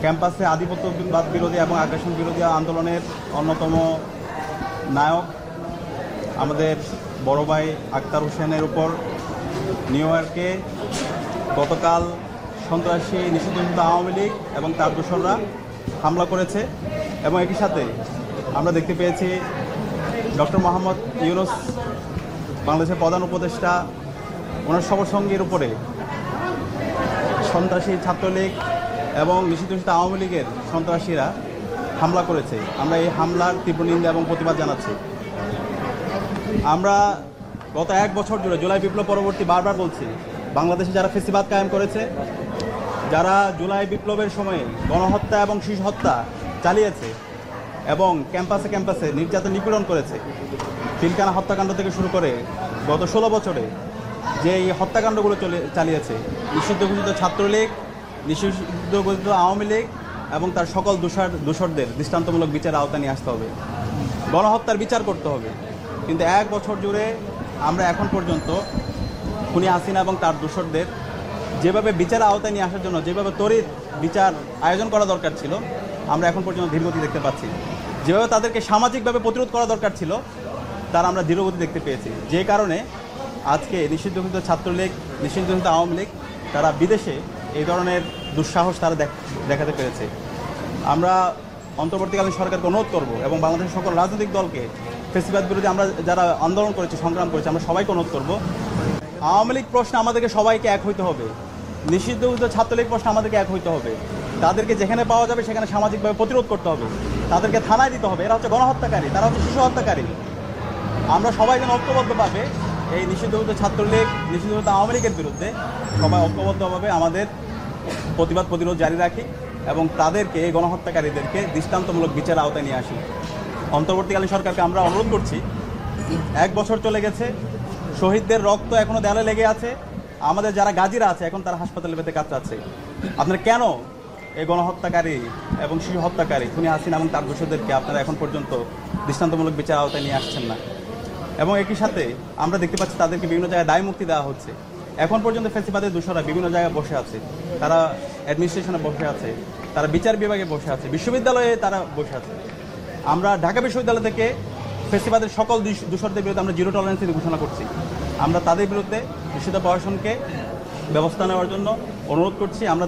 ক্যাম্পাসে আধিপত্যবাদ বিরোধী এবং আগ্রাসন বিরোধী আন্দোলনের অন্যতম নায়ক আমাদের বড় ভাই আক্তার হোসেনের উপর নিউ ইয়র্কে গতকাল সন্ত্রাসী নিষিদ্ধ আওয়ামী লীগ এবং তার দোসররা হামলা করেছে। এবং একই সাথে আমরা দেখতে পেয়েছি ডক্টর মোহাম্মদ ইউনূস বাংলাদেশের প্রধান উপদেষ্টা ওনার সঙ্গীর উপরে সন্ত্রাসী ছাত্রলীগ এবং নিষিদ্ধ আওয়ামী লীগের সন্ত্রাসীরা হামলা করেছে। আমরা এই হামলার তীব্র নিন্দা এবং প্রতিবাদ জানাচ্ছি। আমরা গত 1 বছর জুড়ে জুলাই বিপ্লব পরবর্তী বারবার বলছি, বাংলাদেশে যারা ফেসিবাদ কায়েম করেছে, যারা জুলাই বিপ্লবের সময়ে গণহত্যা এবং শিশু হত্যা চালিয়েছে এবং ক্যাম্পাসে নির্যাতন নিপীড়ন করেছে, পিলখানা হত্যাকাণ্ড থেকে শুরু করে গত 16 বছরে যে এই হত্যাকাণ্ডগুলো চালিয়েছে, নিষিদ্ধ ঘোষিত ছাত্রলীগ, নিষিদ্ধ ঘোষিত আওয়ামী লীগ এবং তার সকল দোষরদের দৃষ্টান্তমূলক বিচার আওতায় নিয়ে আসতে হবে, গণহত্যার বিচার করতে হবে। কিন্তু 1 বছর জুড়ে আমরা এখন পর্যন্ত খুনি হাসিনা এবং তার দোষরদের যেভাবে বিচার আওতায় নিয়ে আসার জন্য যেভাবে তড়িৎ বিচার আয়োজন করা দরকার ছিল, আমরা এখন পর্যন্ত ধীরগতি দেখতে পাচ্ছি। যেভাবে তাদেরকে সামাজিকভাবে প্রতিরোধ করা দরকার ছিল, তার আমরা ধীরগতি দেখতে পেয়েছি। যে কারণে আজকে নিষিদ্ধ ঘোষিত ছাত্রলীগ, নিষিদ্ধ ঘোষিত আওয়ামী লীগ তারা বিদেশে এই ধরনের দুঃসাহস তারা দেখাতে পেরেছে। আমরা অন্তর্বর্তীকালীন সরকারকে অনুরোধ করব এবং বাংলাদেশের সকল রাজনৈতিক দলকে ফেসিবাদ বিরোধী আমরা যারা আন্দোলন করেছি, সংগ্রাম করেছি, আমরা সবাইকে অনুরোধ করব, আওয়ামী লীগ প্রশ্নে আমাদেরকে সবাইকে এক হইতে হবে, নিষিদ্ধ ঘোষিত ছাত্রলীগ প্রশ্নে আমাদেরকে এক হইতে হবে। তাদেরকে যেখানে পাওয়া যাবে সেখানে সামাজিকভাবে প্রতিরোধ করতে হবে, তাদেরকে থানায় দিতে হবে। এরা হচ্ছে গণহত্যাকারী, তারা হচ্ছে শিশু হত্যাকারী। আমরা সবাই যেন ঐক্যবদ্ধভাবে এই নিষিদ্ধ ঘোষিত ছাত্রলীগ, নিষিদ্ধ ঘোষিত আওয়ামী লীগের বিরুদ্ধে সবাই ঐক্যবদ্ধভাবে আমাদের প্রতিরোধ জারি রাখি এবং তাদেরকে, এই গণহত্যাকারীদেরকে দৃষ্টান্তমূলক বিচার আওতায় নিয়ে আসি। অন্তর্বর্তীকালীন সরকারকে আমরা অনুরোধ করছি, 1 বছর চলে গেছে, শহীদদের রক্ত এখনও দেয়ালে লেগে আছে, আমাদের যারা গাজীরা আছে এখন তারা হাসপাতালে পেতে কাতরাচ্ছে। আপনারা কেন এই গণহত্যাকারী এবং শিশু হত্যাকারী খুনি হাসিনা এবং তার দোষীদেরকে আপনারা এখন পর্যন্ত দৃষ্টান্তমূলক বিচার আওতায় নিয়ে আসছেন না? এবং একই সাথে আমরা দেখতে পাচ্ছি তাদেরকে বিভিন্ন জায়গায় দায় মুক্তি দেওয়া হচ্ছে। এখন পর্যন্ত ফেসিবাদের দোষরা বিভিন্ন জায়গায় বসে আছে, তারা অ্যাডমিনিস্ট্রেশনে বসে আছে, তারা বিচার বিভাগে বসে আছে, বিশ্ববিদ্যালয়ে তারা বসে আছে। আমরা ঢাকা বিশ্ববিদ্যালয় থেকে ফেসিবাদের সকল দোষরদের বিরুদ্ধে আমরা জিরো টলারেন্স ঘোষণা করছি। আমরা তাদের বিরুদ্ধে নিষিদ্ধ প্রশাসনকে ব্যবস্থা নেওয়ার জন্য অনুরোধ করছি। আমরা